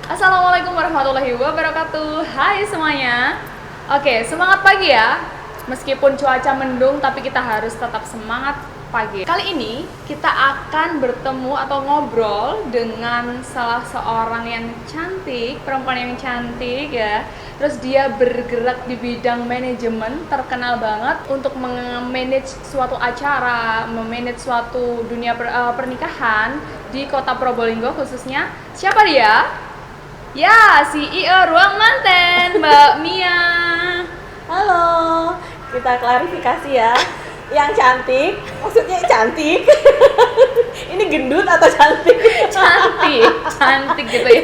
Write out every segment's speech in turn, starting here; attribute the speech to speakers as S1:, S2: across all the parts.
S1: Assalamualaikum warahmatullahi wabarakatuh. Hai semuanya. Oke, semangat pagi ya. Meskipun cuaca mendung, tapi kita harus tetap semangat pagi. Kali ini kita akan bertemu atau ngobrol dengan salah seorang yang cantik, perempuan yang cantik ya. Terus dia bergerak di bidang manajemen, terkenal banget untuk memanage suatu acara, memanage suatu dunia pernikahan di Kota Probolinggo khususnya. Siapa dia? Ya, CEO Ruang Manten, Mbak Mia.
S2: Halo, kita klarifikasi ya. Yang cantik, maksudnya cantik. Ini gendut atau cantik?
S1: Cantik gitu ya.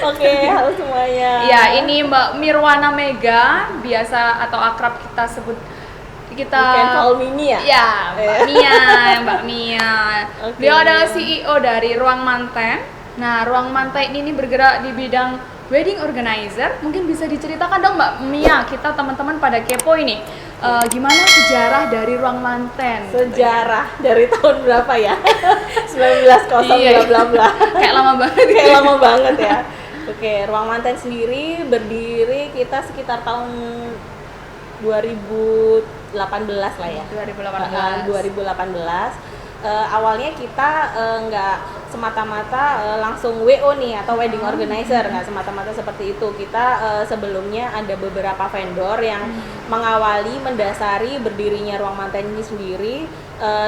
S2: Oke, halo semuanya.
S1: Ya, ini Mbak Mirwana Mega, biasa atau akrab kita sebut
S2: You can call me Mia.
S1: Ya, Mbak Mia.
S2: Oke.
S1: Beliau adalah CEO dari Ruang Manten. Nah, Ruang Manten ini bergerak di bidang wedding organizer. Mungkin bisa diceritakan dong Mbak Mia, kita teman-teman pada kepo ini. Gimana sejarah dari Ruang Manten?
S2: Sejarah dari tahun berapa ya? 1900
S1: Iya.
S2: bla bla bla.
S1: Kayak lama banget.
S2: Kayak lama banget ya. Oke, Ruang Manten sendiri berdiri kita sekitar tahun 2018 lah ya. 2018. Awalnya kita nggak semata-mata langsung WO nih atau wedding organizer, nggak semata-mata seperti itu. Kita sebelumnya ada beberapa vendor yang mengawali, mendasari berdirinya Ruang Manten ini sendiri.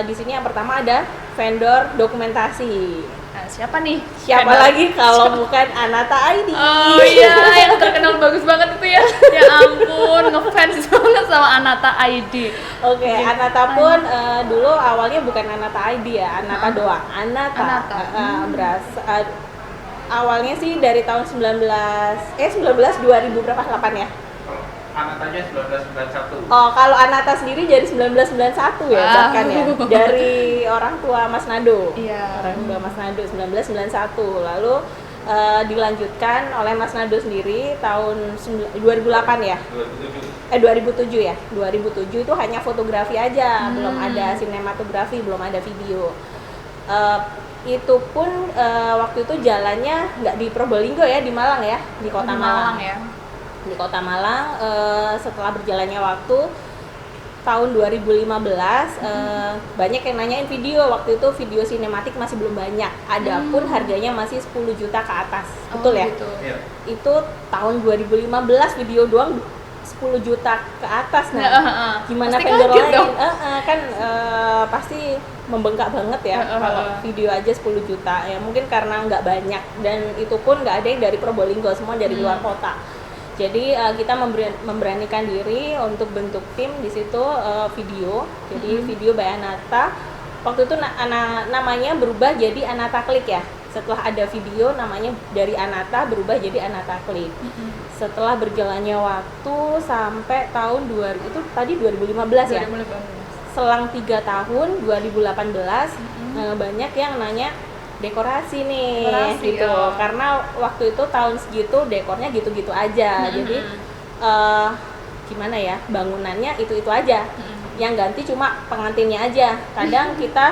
S2: Di sini yang pertama ada vendor dokumentasi.
S1: Nah, siapa nih?
S2: Siapa
S1: Vendor?
S2: lagi kalau bukan Anata ID?
S1: Oh iya, yang terkenal bagus banget itu ya. Ya ampun, ngefans banget sama Anata ID.
S2: Oke, Anata pun dulu awalnya bukan Anata ID ya, Anata doang. Anata. Awalnya sih dari tahun 2000 berapa? 8 ya?
S3: Anatanya 1991.
S2: Oh, kalau Anata sendiri dari 1991 ya,
S1: Wow.
S2: bahkan ya. Dari orang tua Mas Nado.
S1: Iya.
S2: Orang tua Mas Nado 1991. Lalu dilanjutkan oleh Mas Nado sendiri tahun 2008 ya. 2007 ya. 2007 itu hanya fotografi aja, belum ada sinematografi, belum ada video. Itu pun waktu itu jalannya nggak di Probolinggo ya, di Malang ya, di Kota Malang.
S1: ya.
S2: Di Kota Malang, setelah berjalannya waktu tahun 2015 banyak yang nanyain video. Waktu itu video sinematik masih belum banyak, adapun harganya masih 10 juta ke atas. Betul ya?
S1: Gitu.
S3: Iya.
S2: Itu tahun 2015 video doang 10 juta ke atas. Nah, gimana
S1: Pasti
S2: vendor
S1: kaget
S2: lain?
S1: dong.
S2: Kan pasti membengkak banget ya kalau video aja 10 juta. Ya mungkin karena nggak banyak, dan itu pun nggak ada yang dari Probolinggo, semua dari luar kota. Jadi kita memberanikan diri untuk bentuk tim di situ, video. Jadi video by Anata. Waktu itu namanya berubah jadi Anata Klik ya. Setelah ada video, namanya dari Anata berubah jadi Anata Klik. Setelah berjalannya waktu sampai tahun 2000, itu tadi 2015 ya.
S1: 2015.
S2: Selang 3 tahun 2018 banyak yang nanya dekorasi nih,
S1: Dekorasi,
S2: gitu.
S1: oh.
S2: Karena waktu itu tahun segitu dekornya gitu-gitu aja. Jadi gimana ya, bangunannya itu aja. Yang ganti cuma pengantinnya aja. Kadang kita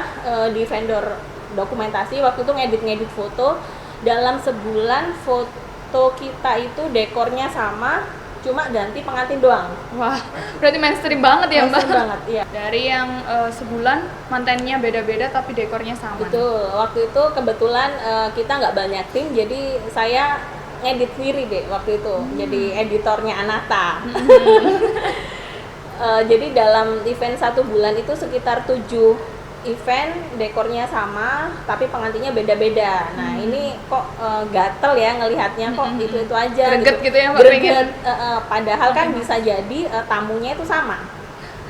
S2: di vendor dokumentasi waktu itu ngedit foto, dalam sebulan foto kita itu dekornya sama, cuma ganti pengantin doang.
S1: Wah, berarti mainstream banget ya Mbak.
S2: Mainstream banget, iya.
S1: Dari yang sebulan mantennya beda-beda tapi dekornya sama.
S2: Betul, waktu itu kebetulan kita nggak banyak tim, jadi saya ngedit sendiri deh waktu itu, jadi editornya Anata. Jadi dalam event 1 bulan itu sekitar 7 event, dekornya sama, tapi pengantinnya beda-beda. Nah ini kok gatel ya ngelihatnya, kok itu aja.
S1: Greget gitu ya, Mbak,
S2: Greget, padahal kan bisa jadi tamunya itu sama.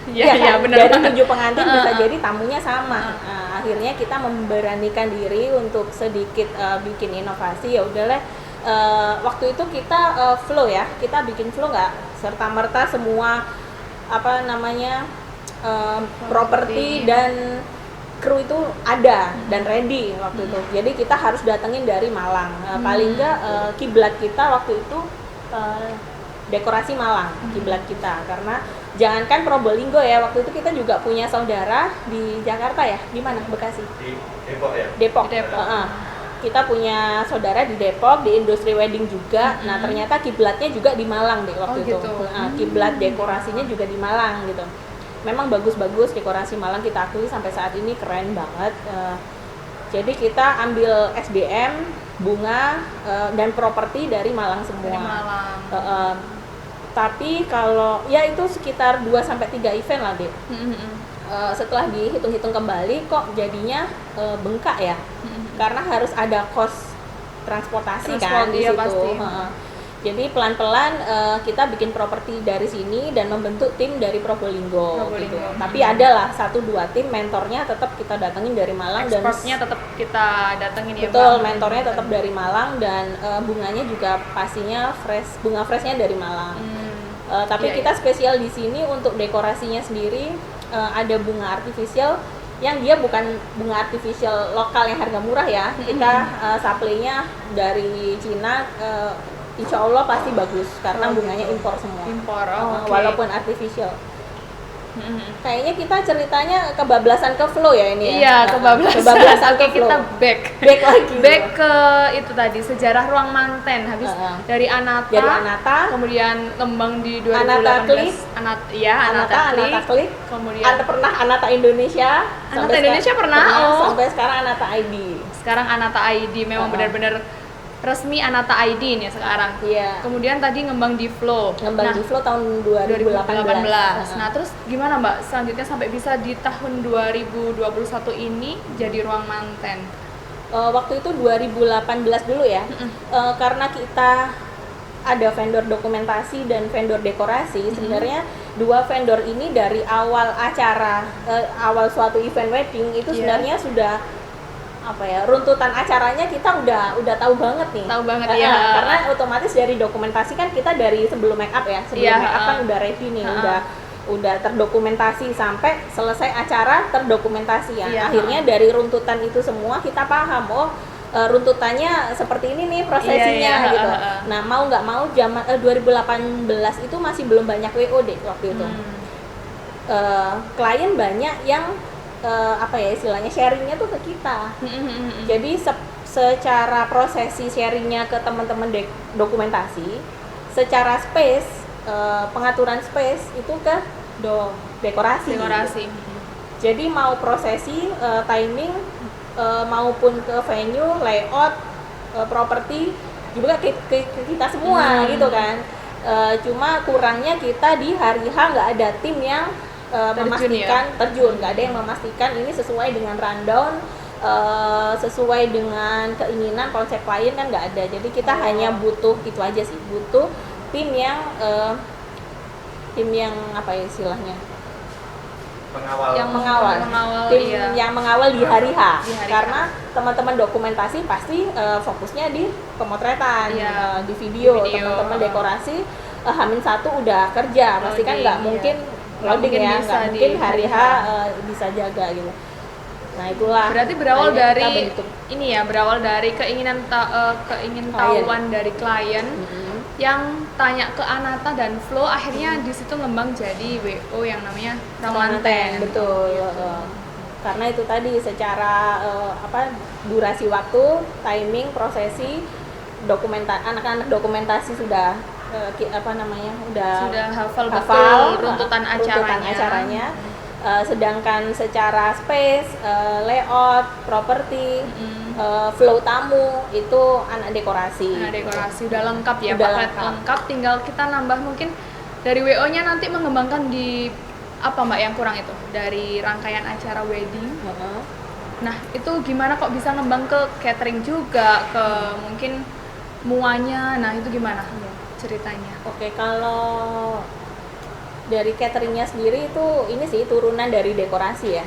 S1: Iya,
S2: kan?
S1: benar
S2: Dari
S1: banget.
S2: 7 pengantin bisa jadi tamunya sama. Nah, akhirnya kita memberanikan diri untuk sedikit bikin inovasi. Ya udahlah, waktu itu kita flow ya, kita bikin flow, nggak serta merta semua properti dan kru itu ada dan ready waktu itu. Jadi kita harus datengin dari Malang. Paling nggak kiblat kita waktu itu dekorasi Malang, kiblat kita. Karena jangankan Probolinggo ya, waktu itu kita juga punya saudara di Jakarta ya, di mana? Bekasi.
S3: Di Depok ya.
S2: Depok.
S1: Di Depok.
S2: kita punya saudara di Depok di industri wedding juga. Nah ternyata kiblatnya juga di Malang deh waktu itu.
S1: Gitu.
S2: Nah, kiblat dekorasinya juga di Malang gitu. Memang bagus-bagus dekorasi Malang, kita akui sampai saat ini keren banget. Jadi kita ambil SDM, bunga, dan properti dari Malang semua.
S1: Dari Malang.
S2: Tapi kalau ya itu sekitar 2-3 event lah deh. Setelah dihitung-hitung kembali kok jadinya bengkak ya. Karena harus ada cost transportasi kan di
S1: iya,
S2: situ.
S1: pasti.
S2: Jadi pelan-pelan kita bikin properti dari sini dan membentuk tim dari Probolinggo. Gitu. Tapi adalah 1-2 tim, mentornya tetap kita datengin dari Malang.
S1: Expertnya tetap kita datengin ya.
S2: Betul, mentornya tetap dari Malang dan bunganya juga pastinya fresh, bunga freshnya dari Malang. Tapi kita spesial di sini untuk dekorasinya sendiri, ada bunga artifisial yang dia bukan bunga artifisial lokal yang harga murah ya. Kita supply-nya dari Cina. Insya Allah pasti bagus karena bunganya impor semua.
S1: Impor,
S2: walaupun artificial. Kayaknya kita ceritanya kebablasan ke flow ya ini
S1: ya. Iya, kebablasan ke flow. Kita back
S2: lagi.
S1: Back ke itu tadi sejarah Ruang Manten. Habis dari Anata, kemudian ngembang di 2018. Anata
S2: Klik. Kemudian pernah Anata Indonesia.
S1: Indonesia pernah.
S2: Sampai sekarang Anata ID.
S1: Sekarang Anata ID memang benar-benar resmi Anata ID nih sekarang.
S2: Iya.
S1: Kemudian tadi ngembang di Flow.
S2: Di Flow tahun 2018.
S1: Nah, terus gimana Mbak selanjutnya sampai bisa di tahun 2021 ini jadi Ruang Manten?
S2: Waktu itu 2018 dulu ya. Karena kita ada vendor dokumentasi dan vendor dekorasi. Sebenarnya 2 vendor ini dari awal acara, awal suatu event wedding itu sebenarnya sudah runtutan acaranya kita udah tahu banget nih.
S1: Tahu banget ya.
S2: Karena otomatis dari dokumentasi kan kita dari sebelum make up ya. Sebelum make up kan udah ready nih, udah terdokumentasi sampai selesai acara terdokumentasi ya. Akhirnya dari runtutan itu semua kita paham runtutannya seperti ini nih prosesinya gitu. Nah, mau nggak mau zaman 2018 itu masih belum banyak WO deh waktu itu. Klien banyak yang istilahnya sharingnya tuh ke kita. Jadi secara prosesi sharingnya ke teman-teman dokumentasi, secara space, pengaturan space itu ke dekorasi. Jadi mau prosesi, timing, maupun ke venue, layout, properti juga ke kita semua gitu kan. Cuma kurangnya kita di hari H nggak ada tim yang memastikan terjun, nggak ada yang memastikan ini sesuai dengan rundown, sesuai dengan keinginan konsep klien kan nggak ada. Jadi kita hanya butuh itu aja sih, butuh tim yang istilahnya yang mengawal di hari H. Karena teman-teman dokumentasi pasti fokusnya di pemotretan, di video. Teman-teman dekorasi H-1 udah kerja, pasti kan nggak mungkin loading ya, nggak mungkin hari H bisa jaga gitu. Nah itulah.
S1: Berarti berawal dari keingintahuan dari klien yang tanya ke Anata dan Flow, akhirnya di situ ngembang jadi WO yang namanya Ruang Manten.
S2: Betul. Karena itu tadi secara durasi waktu, timing, prosesi, anak-anak dokumentasi sudah sudah
S1: hafal betul runtutan
S2: acaranya. Sedangkan secara space, layout, properti, flow tamu itu anak dekorasi.
S1: Udah lengkap ya, lengkap. Tinggal kita nambah mungkin dari WO-nya nanti mengembangkan di apa Mbak yang kurang itu dari rangkaian acara wedding. Nah itu gimana kok bisa ngembang ke catering juga, ke mungkin muanya. Nah itu gimana ceritanya?
S2: Oke, kalau dari cateringnya sendiri itu ini sih turunan dari dekorasi ya.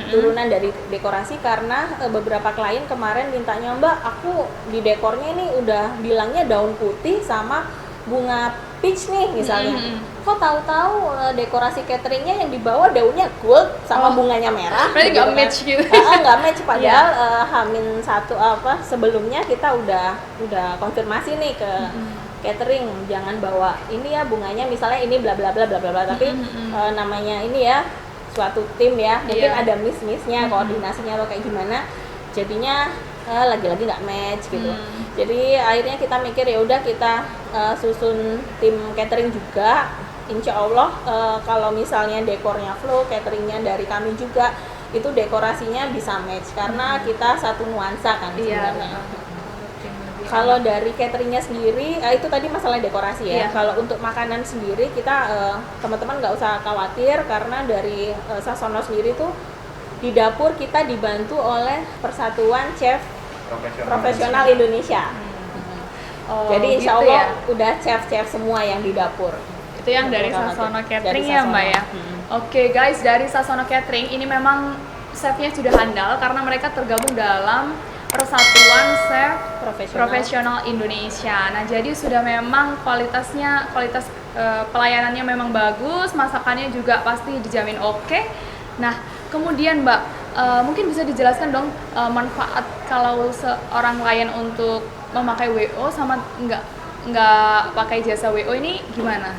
S2: Turunan dari dekorasi karena beberapa klien kemarin mintanya, Mbak aku di dekornya ini udah bilangnya daun putih sama bunga peach nih misalnya. Kok tahu-tahu dekorasi cateringnya yang dibawa daunnya gold sama bunganya merah.
S1: Berarti nggak match gitu.
S2: Nggak match, padahal H-1 sebelumnya kita udah konfirmasi nih ke catering, jangan bawa ini ya bunganya misalnya ini bla bla bla bla bla, tapi namanya ini ya suatu tim ya, mungkin ada miss-missnya, koordinasinya atau kayak gimana, jadinya lagi-lagi nggak match gitu. Jadi akhirnya kita mikir ya udah kita susun tim catering juga. Insya Allah kalau misalnya dekornya flow, cateringnya dari kami juga, itu dekorasinya bisa match karena kita satu nuansa kan sebenarnya. Kalau dari cateringnya sendiri, itu tadi masalah dekorasi ya.
S1: Iya.
S2: Kalau untuk makanan sendiri kita teman-teman nggak usah khawatir karena dari Sasono sendiri tuh di dapur kita dibantu oleh Persatuan Chef Profesional Indonesia.
S1: Oh,
S2: Jadi insya
S1: gitu
S2: Allah
S1: ya?
S2: udah chef-chef semua yang di dapur.
S1: Itu yang dari
S2: Betul banget.
S1: Sasono Catering
S2: Dari
S1: ya Mbak
S2: Sasono.
S1: ya? Oke guys, dari Sasono Catering ini memang chefnya sudah handal karena mereka tergabung dalam Persatuan Chef Profesional Indonesia. Nah, jadi sudah memang kualitas pelayanannya memang bagus, masakannya juga pasti dijamin oke. Nah, kemudian Mbak, mungkin bisa dijelaskan dong manfaat kalau seorang klien untuk memakai WO sama nggak pakai jasa WO ini gimana?